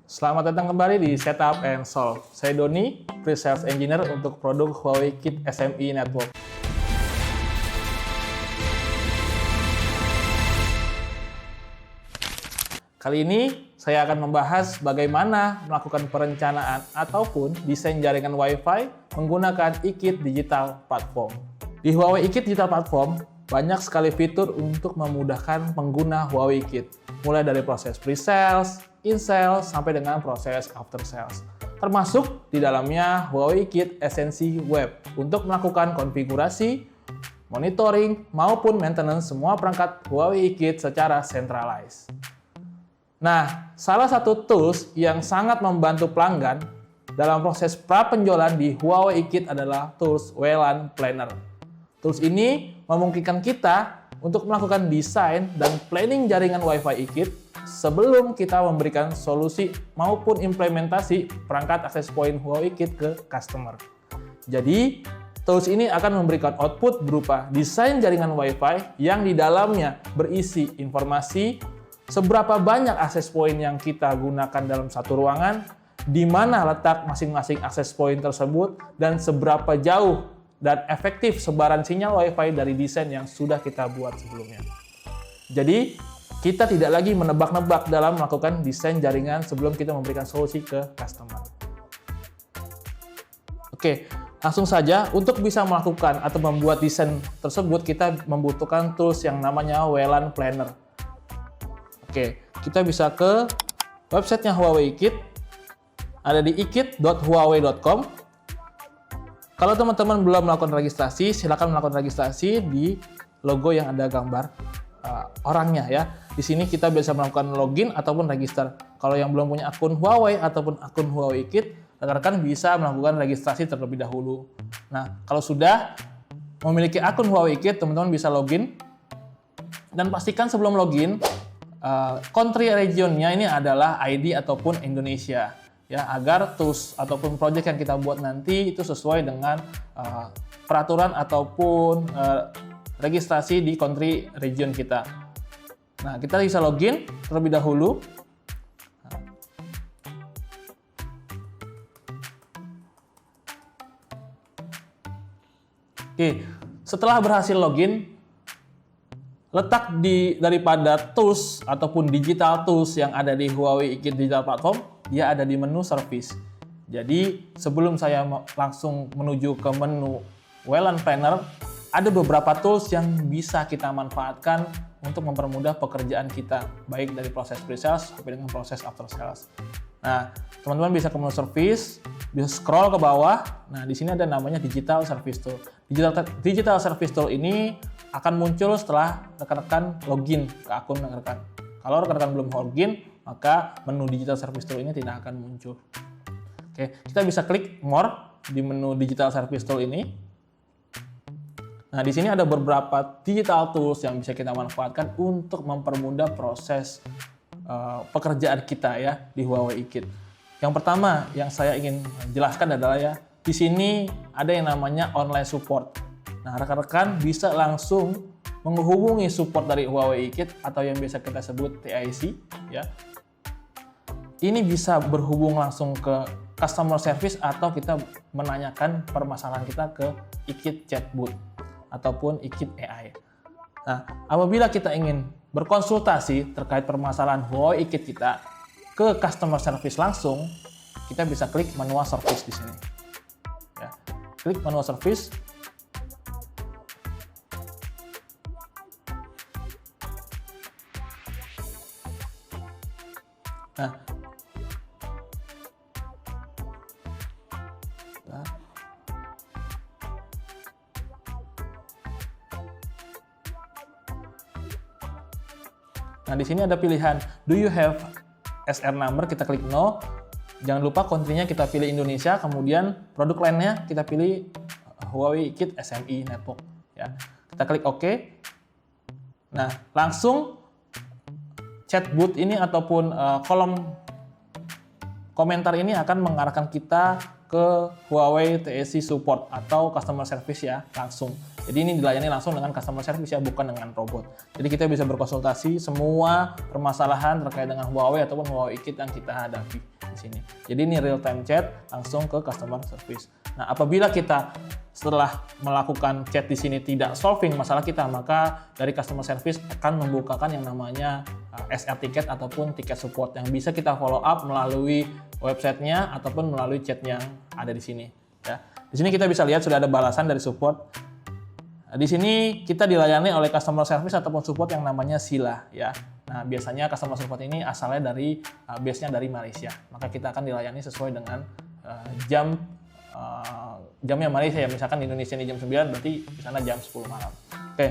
Selamat datang kembali di Setup and Solve. Saya Doni, Pre-Sales Engineer untuk produk Huawei Kit SME Network. Kali ini saya akan membahas bagaimana melakukan perencanaan ataupun desain jaringan Wi-Fi menggunakan eKit Digital Platform. Di Huawei eKit Digital Platform, banyak sekali fitur untuk memudahkan pengguna Huawei Kit, mulai dari proses pre-sales, in-sales, sampai dengan proses after-sales. Termasuk di dalamnya Huawei Kit Esensi Web untuk melakukan konfigurasi, monitoring, maupun maintenance semua perangkat Huawei Kit secara centralized. Nah, salah satu tools yang sangat membantu pelanggan dalam proses pra-penjualan di Huawei Kit adalah tools WLAN Planner. Tools ini memungkinkan kita untuk melakukan desain dan planning jaringan Wi-Fi eKit sebelum kita memberikan solusi maupun implementasi perangkat access point Huawei Kit ke customer. Jadi, tools ini akan memberikan output berupa desain jaringan Wi-Fi yang di dalamnya berisi informasi seberapa banyak access point yang kita gunakan dalam satu ruangan, di mana letak masing-masing access point tersebut, dan seberapa jauh dan efektif sebaran sinyal Wi-Fi dari desain yang sudah kita buat sebelumnya. Jadi, kita tidak lagi menebak-nebak dalam melakukan desain jaringan sebelum kita memberikan solusi ke customer. Oke, langsung saja, untuk bisa melakukan atau membuat desain tersebut, kita membutuhkan tools yang namanya WLAN Planner. Oke, kita bisa ke websitenya Huawei Kit, ada di ekit.huawei.com. Kalau teman-teman belum melakukan registrasi, silakan melakukan registrasi di logo yang ada gambar orangnya ya. Di sini kita bisa melakukan login ataupun register. Kalau yang belum punya akun Huawei ataupun akun Huawei Kit, rekan-rekan bisa melakukan registrasi terlebih dahulu. Nah, kalau sudah memiliki akun Huawei Kit, teman-teman bisa login. Dan pastikan sebelum login, country region-nya ini adalah ID ataupun Indonesia, ya, agar tools ataupun project yang kita buat nanti itu sesuai dengan peraturan ataupun registrasi di country region kita. Nah, kita bisa login terlebih dahulu. Oke, setelah berhasil login, letak daripada tools ataupun digital tools yang ada di Huawei eKit Digital Platform, dia ada di menu service. Jadi, sebelum saya langsung menuju ke menu WLAN Planner, ada beberapa tools yang bisa kita manfaatkan untuk mempermudah pekerjaan kita, baik dari proses pre-sales sampai dengan proses after sales. Nah, teman-teman bisa ke menu service, bisa scroll ke bawah. Nah, di sini ada namanya Digital Service Tool. Digital Service Tool ini akan muncul setelah rekan-rekan login ke akun rekan-rekan. Kalau rekan-rekan belum login, maka menu Digital Service Tool ini tidak akan muncul. Oke, kita bisa klik More di menu Digital Service Tool ini. Nah, di sini ada beberapa digital tools yang bisa kita manfaatkan untuk mempermudah proses pekerjaan kita ya di Huawei eKit. Yang pertama yang saya ingin jelaskan adalah ya, di sini ada yang namanya online support. Nah, rekan-rekan bisa langsung menghubungi support dari Huawei eKit atau yang biasa kita sebut TIC ya. Ini bisa berhubung langsung ke customer service atau kita menanyakan permasalahan kita ke eKit Chatbot ataupun eKit AI. Nah, apabila kita ingin berkonsultasi terkait permasalahan Huawei eKit kita ke customer service langsung, kita bisa klik manual service di sini. Ya, klik manual service. Nah, di sini ada pilihan do you have SR number, kita klik no. Jangan lupa country-nya kita pilih Indonesia, kemudian produk lainnya kita pilih Huawei Kit SME Network ya. Kita klik OK. Nah, langsung chatbot ini ataupun kolom komentar ini akan mengarahkan kita ke Huawei TIC support atau customer service ya, langsung. Jadi ini dilayani langsung dengan customer service ya, bukan dengan robot. Jadi kita bisa berkonsultasi semua permasalahan terkait dengan Huawei ataupun Huawei Kit yang kita hadapi. di sini. Jadi ini real time chat langsung ke customer service. Nah, apabila kita setelah melakukan chat di sini tidak solving masalah kita, maka dari customer service akan membukakan yang namanya SR ticket ataupun tiket support yang bisa kita follow up melalui websitenya ataupun melalui chat yang ada di sini. Ya. Di sini kita bisa lihat sudah ada balasan dari support. Di sini kita dilayani oleh customer service ataupun support yang namanya Sila. Ya. Nah, biasanya customer support ini asalnya dari base-nya dari Malaysia. Maka kita akan dilayani sesuai dengan jamnya Malaysia ya. Misalkan di Indonesia ini jam 9, berarti di sana jam 10 malam. Oke.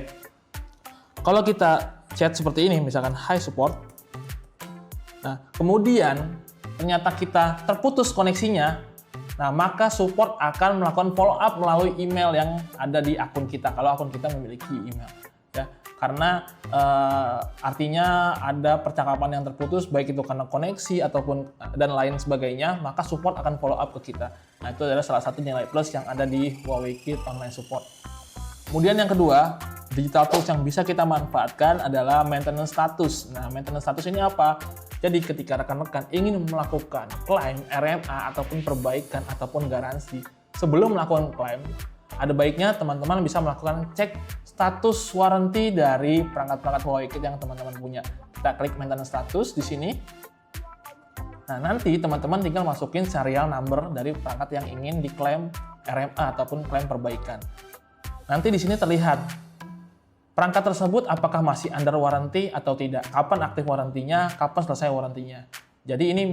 Kalau kita chat seperti ini, misalkan hi support. Nah, kemudian ternyata kita terputus koneksinya. Nah, maka support akan melakukan follow up melalui email yang ada di akun kita. Kalau akun kita memiliki email. Ya, karena artinya ada percakapan yang terputus, baik itu karena koneksi ataupun dan lain sebagainya, maka support akan follow up ke kita. Nah, itu adalah salah satu nilai plus yang ada di Huawei Kit Online Support. Kemudian yang kedua, digital tools yang bisa kita manfaatkan adalah maintenance status. Nah, maintenance status ini apa? Jadi ketika rekan-rekan ingin melakukan klaim RMA ataupun perbaikan ataupun garansi, sebelum melakukan klaim, ada baiknya teman-teman bisa melakukan cek status warranty dari perangkat-perangkat Huawei Kit yang teman-teman punya. Kita klik maintenance status di sini. Nah, nanti teman-teman tinggal masukin serial number dari perangkat yang ingin diklaim RMA ataupun klaim perbaikan. Nanti di sini terlihat perangkat tersebut apakah masih under warranty atau tidak, kapan aktif warantinya, kapan selesai warantinya. Jadi ini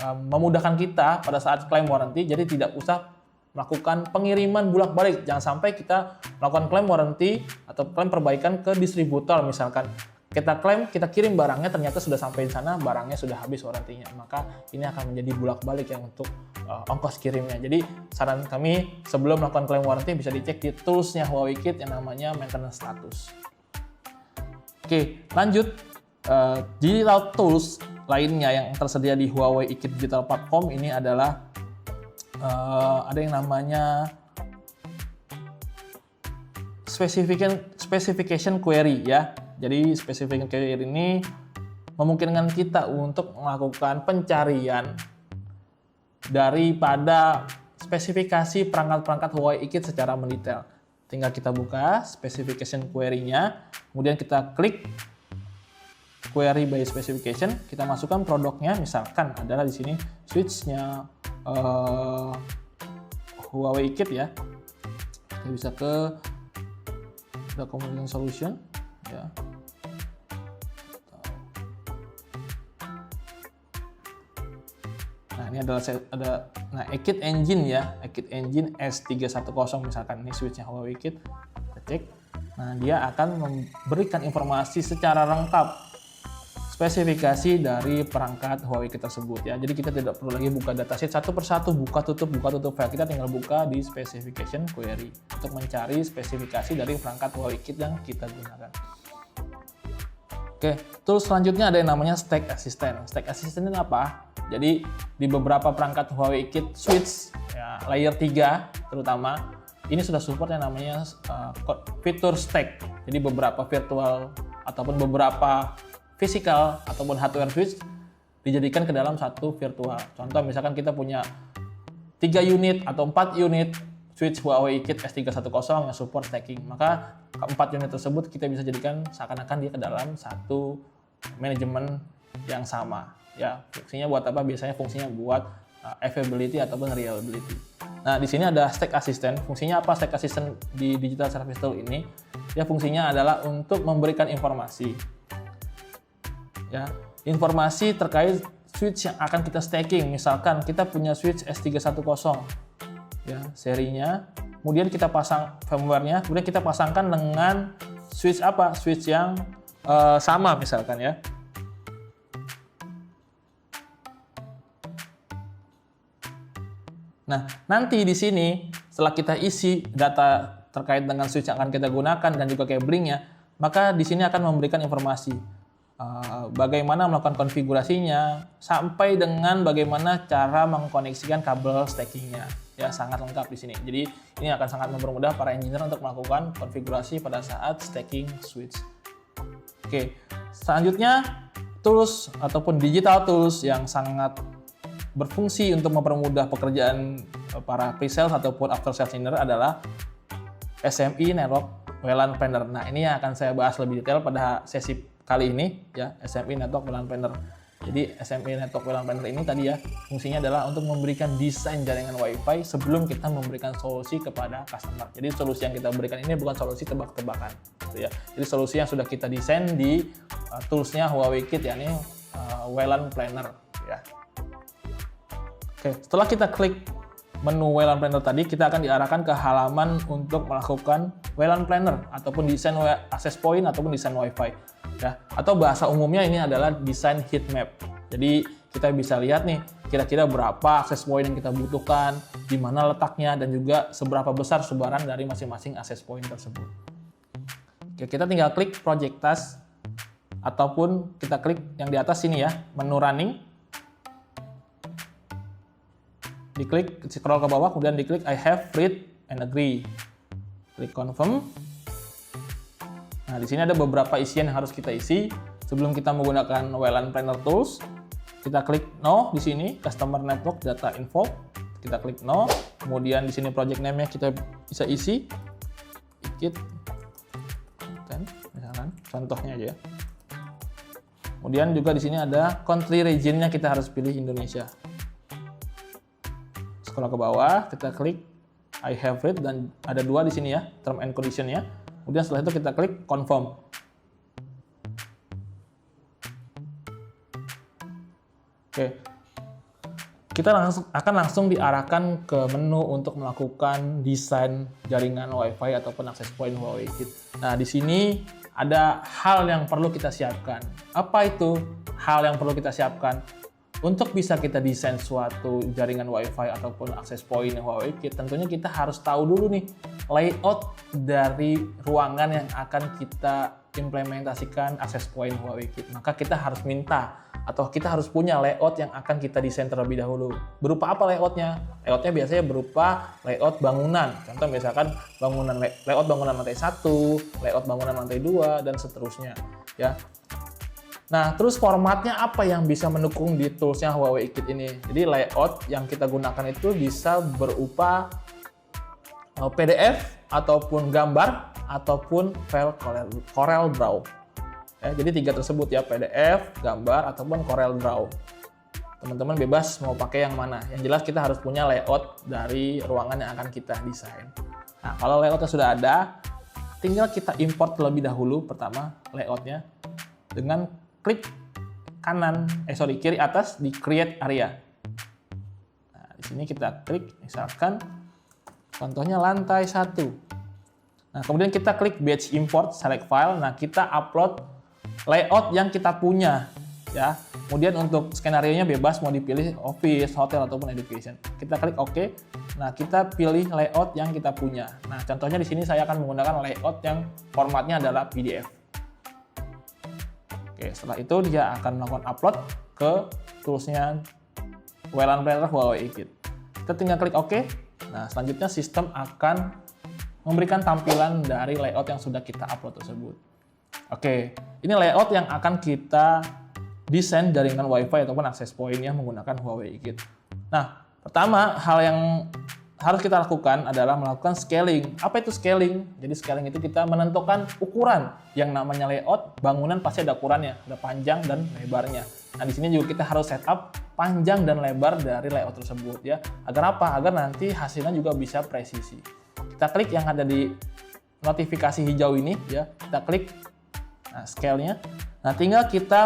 memudahkan kita pada saat klaim waranti, jadi tidak usah melakukan pengiriman bolak-balik. Jangan sampai kita melakukan klaim waranti atau klaim perbaikan ke distributor misalkan. Kita klaim, kita kirim barangnya, ternyata sudah sampai di sana, barangnya sudah habis warantinya. Maka ini akan menjadi bolak-balik ya untuk ongkos kirimnya. Jadi saran kami sebelum melakukan klaim waranti bisa dicek di toolsnya Huawei Kit yang namanya maintenance status. Oke, lanjut. Digital tools lainnya yang tersedia di Huawei Kit Digital Platform ini adalah ada yang namanya specification query ya. Jadi specification query ini memungkinkan kita untuk melakukan pencarian daripada spesifikasi perangkat-perangkat Huawei Kit secara mendetail. Tinggal kita buka specification query-nya, kemudian kita klik query by specification, kita masukkan produknya, misalkan adalah di sini switch-nya Huawei Kit ya. Kita bisa ke document solution ya. Nah, ini adalah Kit Engine ya, Kit Engine S310 misalkan, ini switch-nya Huawei Kit. Kita cek. Nah, dia akan memberikan informasi secara lengkap spesifikasi dari perangkat Huawei Kit tersebut ya. Jadi kita tidak perlu lagi buka datasheet satu persatu, buka tutup file. Kita tinggal buka di specification query untuk mencari spesifikasi dari perangkat Huawei Kit yang kita gunakan. Oke, tools selanjutnya ada yang namanya Stack Assistant. Stack Assistant ini apa? Jadi di beberapa perangkat Huawei Kit switch ya, layer 3 terutama ini sudah support yang namanya fitur stack. Jadi beberapa virtual ataupun beberapa physical ataupun hardware switch dijadikan ke dalam satu virtual. Contoh misalkan kita punya 3 unit atau 4 unit switch Huawei Kit S310 yang support stacking, maka keempat unit tersebut kita bisa jadikan seakan-akan dia ke dalam satu manajemen yang sama. Ya, fungsinya buat apa? Biasanya fungsinya buat availability ataupun reliability. Nah, di sini ada Stack Assistant. Fungsinya apa Stack Assistant di Digital Service Tool ini? Ya, fungsinya adalah untuk memberikan informasi. Ya, informasi terkait switch yang akan kita stacking. Misalkan kita punya switch S310 ya, serinya, kemudian kita pasang firmware-nya, kemudian kita pasangkan dengan switch apa? Switch yang sama misalkan ya. Nah, nanti di sini setelah kita isi data terkait dengan switch yang akan kita gunakan dan juga cabling-nya, maka di sini akan memberikan informasi bagaimana melakukan konfigurasinya sampai dengan bagaimana cara mengkoneksikan kabel stackingnya. Ya, sangat lengkap di sini. Jadi ini akan sangat mempermudah para engineer untuk melakukan konfigurasi pada saat stacking switch. Oke, selanjutnya tools ataupun digital tools yang sangat berfungsi untuk mempermudah pekerjaan para pre-sales ataupun after sales engineer adalah SME Network WLAN Planner. Nah, ini yang akan saya bahas lebih detail pada sesi kali ini ya, SME Network WLAN Planner. Jadi SME Network WLAN Planner ini tadi ya, fungsinya adalah untuk memberikan desain jaringan Wi-Fi sebelum kita memberikan solusi kepada customer. Jadi solusi yang kita berikan ini bukan solusi tebak-tebakan, gitu ya. Jadi solusi yang sudah kita desain di toolsnya Huawei Kit, yakni WLAN Planner, ya. Oke, setelah kita klik menu WLAN Planner tadi, kita akan diarahkan ke halaman untuk melakukan WLAN Planner ataupun desain access point ataupun desain Wi-Fi. Ya, atau bahasa umumnya ini adalah desain heat map. Jadi kita bisa lihat nih kira-kira berapa access point yang kita butuhkan, di mana letaknya, dan juga seberapa besar sebaran dari masing-masing access point tersebut. Oke, kita tinggal klik Project Task ataupun kita klik yang di atas sini ya, menu running. Diklik, scroll ke bawah, kemudian diklik I have read and agree. Klik confirm. Nah, di sini ada beberapa isian yang harus kita isi sebelum kita menggunakan WLAN Planner Tools. Kita klik no di sini, Customer Network Data Info. Kita klik no. Kemudian di sini project name-nya kita bisa isi. Ikit content, misalkan contohnya aja ya. Kemudian juga di sini ada country region-nya, kita harus pilih Indonesia. Scroll ke bawah, kita klik I have read, dan ada dua di sini ya, term and condition-nya. Kemudian setelah itu kita klik confirm. Oke, kita akan langsung diarahkan ke menu untuk melakukan desain jaringan Wi-Fi ataupun access point Huawei Kit. Nah, di sini ada hal yang perlu kita siapkan. Apa itu hal yang perlu kita siapkan? Untuk bisa kita desain suatu jaringan Wi-Fi ataupun access point Huawei Kit, tentunya kita harus tahu dulu nih layout dari ruangan yang akan kita implementasikan access point Huawei Kit. Maka kita harus minta atau kita harus punya layout yang akan kita desain terlebih dahulu. Berupa apa layoutnya? Layoutnya biasanya berupa layout bangunan. Contoh misalkan layout bangunan lantai 1, layout bangunan lantai 2, dan seterusnya. Ya. Nah, terus formatnya apa yang bisa mendukung di toolsnya Huawei Kit ini? Jadi layout yang kita gunakan itu bisa berupa PDF ataupun gambar ataupun file Corel Draw. Jadi tiga tersebut ya, PDF, gambar ataupun Corel Draw. Teman-teman bebas mau pakai yang mana. Yang jelas kita harus punya layout dari ruangan yang akan kita desain. Nah, kalau layoutnya sudah ada, tinggal kita import terlebih dahulu pertama layoutnya dengan klik kiri atas di create area. Nah, di sini kita klik misalkan contohnya lantai 1. Nah, kemudian kita klik batch import, select file. Nah, kita upload layout yang kita punya ya. Kemudian untuk skenario-nya bebas mau dipilih office, hotel ataupun education. Kita klik OK. Nah, kita pilih layout yang kita punya. Nah, contohnya di sini saya akan menggunakan layout yang formatnya adalah PDF. Oke, setelah itu dia akan melakukan upload ke toolsnya WLAN Planner Huawei Kit. Kita tinggal klik OK. Nah, selanjutnya sistem akan memberikan tampilan dari layout yang sudah kita upload tersebut. Oke, ini layout yang akan kita desain jaringan Wi-Fi ataupun access point-nya menggunakan Huawei Kit. Nah, pertama hal yang harus kita lakukan adalah melakukan scaling. Apa itu scaling? Jadi scaling itu kita menentukan ukuran. Yang namanya layout, bangunan pasti ada ukurannya, ada panjang dan lebarnya. Nah, di sini juga kita harus setup panjang dan lebar dari layout tersebut ya. Agar apa? Agar nanti hasilnya juga bisa presisi. Kita klik yang ada di notifikasi hijau ini ya. Kita klik scale-nya. Nah, tinggal kita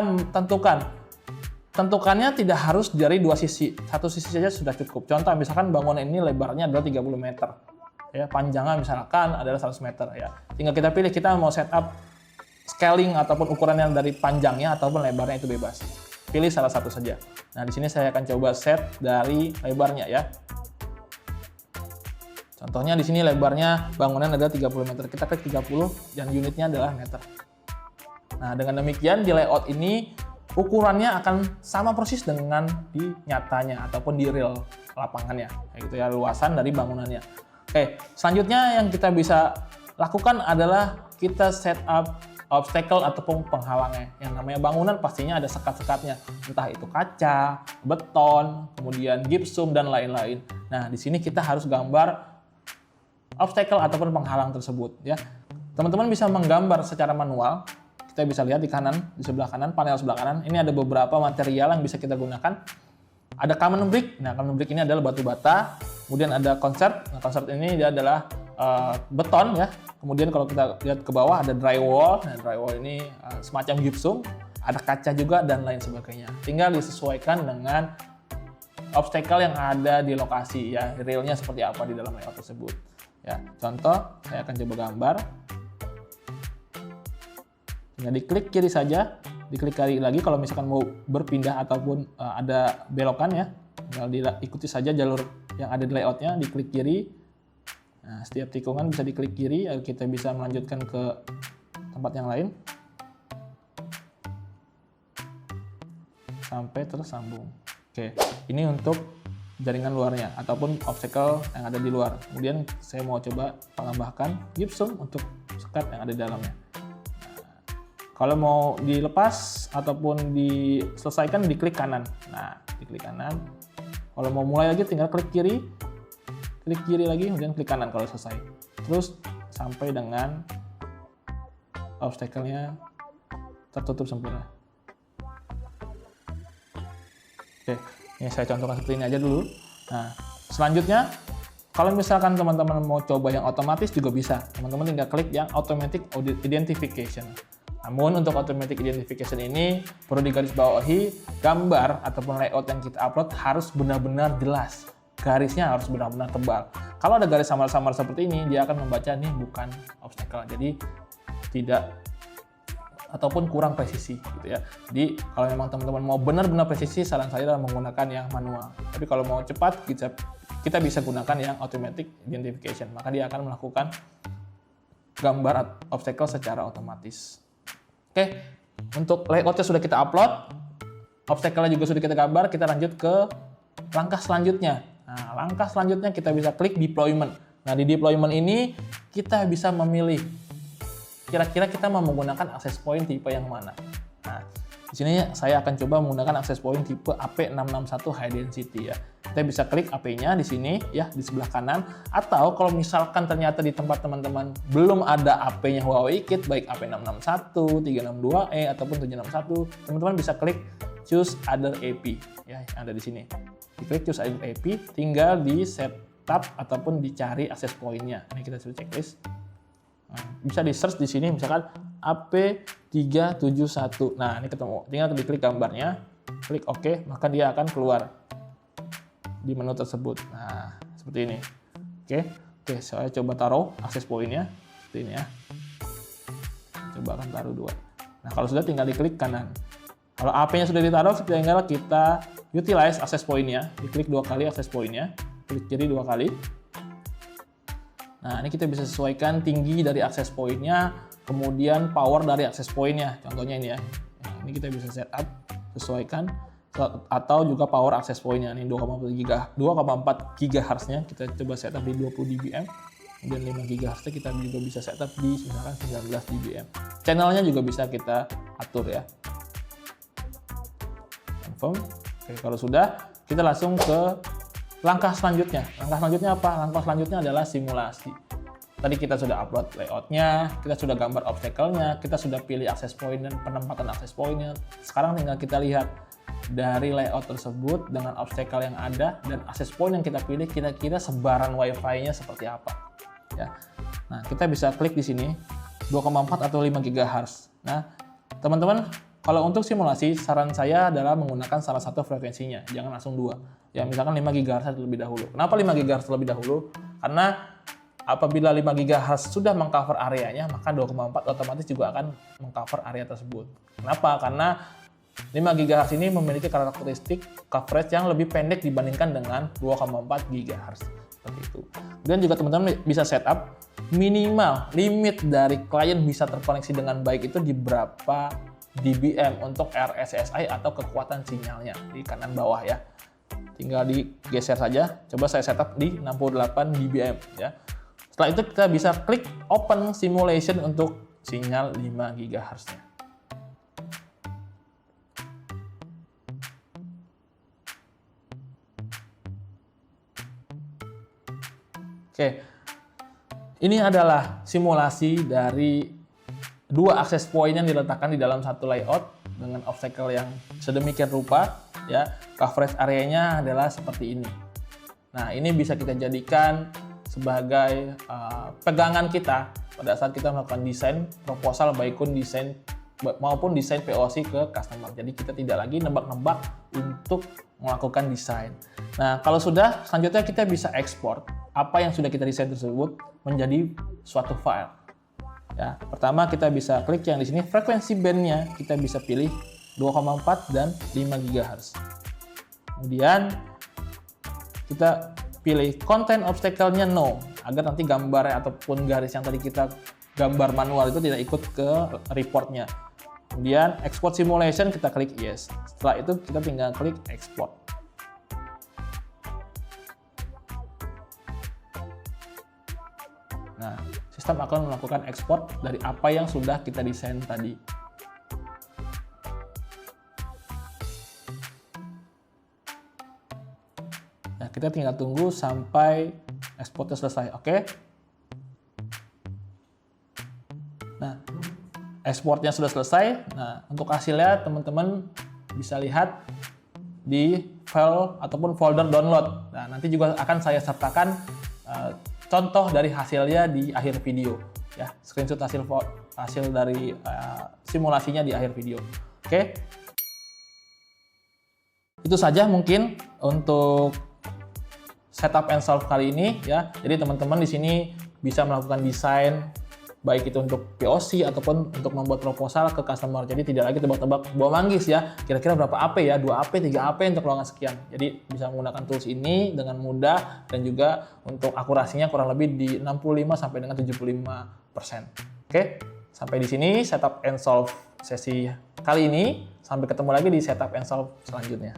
tentukannya tidak harus dari dua sisi, satu sisi saja sudah cukup. Contoh misalkan bangunan ini lebarnya adalah 30 meter, ya, panjangnya misalkan adalah 100 meter, ya. Tinggal kita pilih kita mau setup scaling ataupun ukuran yang dari panjangnya ataupun lebarnya itu bebas. Pilih salah satu saja. Nah, di sini saya akan coba set dari lebarnya ya. Contohnya di sini lebarnya bangunan adalah 30 meter. Kita klik 30 dan unitnya adalah meter. Nah, dengan demikian di layout ini ukurannya akan sama persis dengan di nyatanya ataupun di real lapangannya, kayak gitu ya, luasan dari bangunannya. Oke, selanjutnya yang kita bisa lakukan adalah kita setup obstacle ataupun penghalangnya. Yang namanya bangunan pastinya ada sekat-sekatnya, entah itu kaca, beton, kemudian gipsum dan lain-lain. Nah, di sini kita harus gambar obstacle ataupun penghalang tersebut ya. Teman-teman bisa menggambar secara manual. Kita bisa lihat di kanan, di sebelah kanan, panel sebelah kanan. Ini ada beberapa material yang bisa kita gunakan. Ada common brick. Nah, common brick ini adalah batu bata. Kemudian ada concrete. Nah, concrete ini dia adalah beton ya. Kemudian kalau kita lihat ke bawah ada drywall. Nah, drywall ini semacam gipsum. Ada kaca juga dan lain sebagainya. Tinggal disesuaikan dengan obstacle yang ada di lokasi ya. Realnya seperti apa di dalam layout tersebut. Ya, contoh saya akan coba gambar. Tinggal diklik kiri saja, diklik kiri lagi kalau misalkan mau berpindah ataupun ada belokan ya. Tinggal diikuti saja jalur yang ada di layoutnya, diklik kiri. Nah, setiap tikungan bisa diklik kiri agar kita bisa melanjutkan ke tempat yang lain. Sampai tersambung. Oke, ini untuk jaringan luarnya ataupun obstacle yang ada di luar. Kemudian saya mau coba menambahkan gipsum untuk sekat yang ada di dalamnya. Kalau mau dilepas ataupun diselesaikan, diklik kanan. Nah, diklik kanan. Kalau mau mulai lagi, tinggal klik kiri lagi, kemudian klik kanan kalau selesai. Terus sampai dengan obstacle-nya tertutup sempurna. Oke, ini saya contohkan seperti ini aja dulu. Nah, selanjutnya, kalau misalkan teman-teman mau coba yang otomatis juga bisa. Teman-teman tinggal klik yang automatic identification. Namun untuk automatic identification ini perlu digarisbawahi, gambar ataupun layout yang kita upload harus benar-benar jelas. Garisnya harus benar-benar tebal. Kalau ada garis samar-samar seperti ini, dia akan membaca ini bukan obstacle. Jadi tidak ataupun kurang presisi gitu ya. Jadi kalau memang teman-teman mau benar-benar presisi, saran saya adalah menggunakan yang manual. Tapi kalau mau cepat, kita bisa gunakan yang automatic identification. Maka dia akan melakukan gambar obstacle secara otomatis. Oke, untuk layoutnya sudah kita upload, obstacle-nya juga sudah kita gambar, kita lanjut ke langkah selanjutnya. Nah, langkah selanjutnya kita bisa klik deployment. Nah, di deployment ini kita bisa memilih kira-kira kita mau menggunakan access point tipe yang mana. Nah, di sini saya akan coba menggunakan access point tipe AP661 high density ya. Kita bisa klik AP-nya di sini ya, di sebelah kanan. Atau kalau misalkan ternyata di tempat teman-teman belum ada AP-nya Huawei Kit, baik AP661, 362E ataupun 761, teman-teman bisa klik choose other AP ya, yang ada di sini. Diklik choose other AP, tinggal di setup ataupun dicari access point-nya. Ini kita sudah checklist. Nah, bisa di search di sini misalkan AP371. Nah, ini ketemu. Tinggal diklik gambarnya, klik OK, maka dia akan keluar di menu tersebut. Nah, seperti ini. Oke, saya coba taruh access point-nya seperti ini ya. Coba akan taruh 2. Nah, kalau sudah tinggal diklik kanan. Kalau AP-nya sudah ditaruh, tinggal kita utilize access point-nya. Diklik 2 kali access point-nya, klik kiri 2 kali. Nah, ini kita bisa sesuaikan tinggi dari access point-nya, kemudian power dari access point-nya. Contohnya ini ya. Nah, ini kita bisa setup, sesuaikan, atau juga power access point-nya. Ini 2,4 GHz-nya kita coba setup di 20 dBm. Kemudian 5 GHz-nya kita juga bisa setup di misalkan 19 dBm. Channel-nya juga bisa kita atur ya. Confirm. Oke, kalau sudah, kita langsung ke langkah selanjutnya. Langkah selanjutnya apa? Langkah selanjutnya adalah simulasi. Tadi kita sudah upload layout-nya, kita sudah gambar obstacle-nya, kita sudah pilih access point dan penempatan access point-nya. Sekarang tinggal kita lihat dari layout tersebut dengan obstacle yang ada dan access point yang kita pilih, kira-kira sebaran Wi-Fi-nya seperti apa. Ya. Nah, kita bisa klik di sini 2,4 atau 5 GHz. Nah, teman-teman, kalau untuk simulasi, saran saya adalah menggunakan salah satu frekuensinya, jangan langsung 2. Ya, misalkan 5 GHz terlebih dahulu. Kenapa 5 GHz terlebih dahulu? Karena apabila 5 GHz sudah mengcover areanya, maka 2,4 otomatis juga akan mengcover area tersebut. Kenapa? Karena 5 GHz ini memiliki karakteristik coverage yang lebih pendek dibandingkan dengan 2,4 GHz. Seperti itu. Kemudian juga teman-teman bisa setup minimal limit dari klien bisa terkoneksi dengan baik itu di berapa dBm untuk RSSI atau kekuatan sinyalnya di kanan bawah ya. Tinggal digeser saja. Coba saya setup di 68 dBm ya. Setelah itu kita bisa klik open simulation untuk sinyal 5 GHz-nya. Oke, ini adalah simulasi dari dua akses point yang diletakkan di dalam satu layout dengan obstacle yang sedemikian rupa. Ya, coverage areanya adalah seperti ini. Nah, ini bisa kita jadikan sebagai pegangan kita pada saat kita melakukan desain proposal maupun desain POC ke customer. Jadi kita tidak lagi nebak-nebak untuk melakukan desain. Nah, kalau sudah, selanjutnya kita bisa ekspor apa yang sudah kita desain tersebut menjadi suatu file. Ya, pertama kita bisa klik yang di sini frekuensi bandnya, kita bisa pilih 2,4 dan 5 GHz. Kemudian kita pilih content obstacle-nya no, agar nanti gambar ataupun garis yang tadi kita gambar manual itu tidak ikut ke reportnya. Kemudian export simulation kita klik yes. Setelah itu kita tinggal klik export. Nah, sistem akan melakukan ekspor dari apa yang sudah kita desain tadi. Nah, kita tinggal tunggu sampai ekspornya selesai. Oke. Nah, ekspornya sudah selesai. Nah, untuk hasilnya teman-teman bisa lihat di file ataupun folder download. Nah, nanti juga akan saya sertakan contoh dari hasilnya di akhir video, ya, screenshot hasil dari simulasinya di akhir video. Oke, itu saja mungkin untuk setup and solve kali ini, ya. Jadi teman-teman di sini bisa melakukan desain baik itu untuk POC ataupun untuk membuat proposal ke customer. Jadi tidak lagi tebak-tebak buah manggis ya. Kira-kira berapa AP ya? 2 AP, 3 AP untuk ruangan sekian. Jadi bisa menggunakan tools ini dengan mudah dan juga untuk akurasinya kurang lebih di 65 sampai dengan 75%. Oke, sampai di sini setup and solve sesi kali ini. Sampai ketemu lagi di setup and solve selanjutnya.